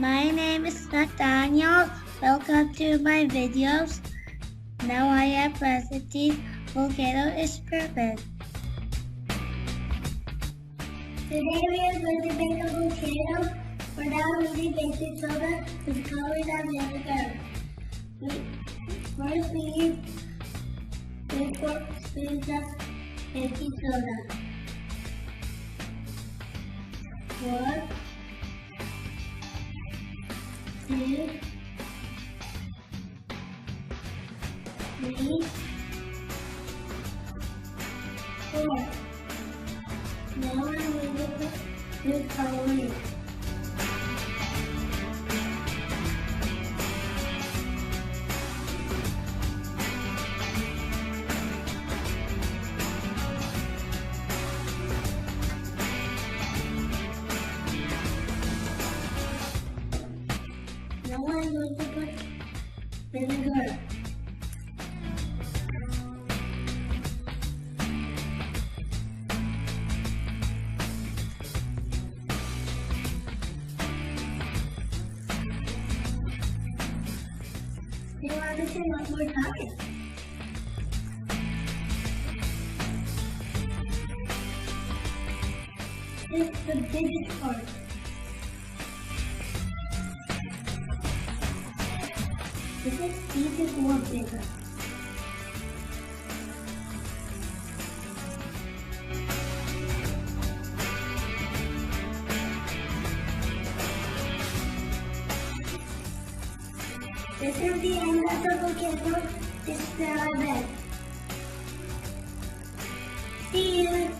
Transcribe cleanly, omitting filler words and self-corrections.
My name is Nathaniel. Welcome to my videos. Now I am presenting Volcano Experiment. Today we are going to make a volcano. For now we need baking soda with coloring and vinegar. First we need 4 spoons of baking soda. 1, 2, 3, 4. Now I'm going to put food coloring. Now I'm going to put vinegar. Do you want to say one more time? This is the biggest part. This is more bigger. This is the end of the volcano. This is our bed. See you.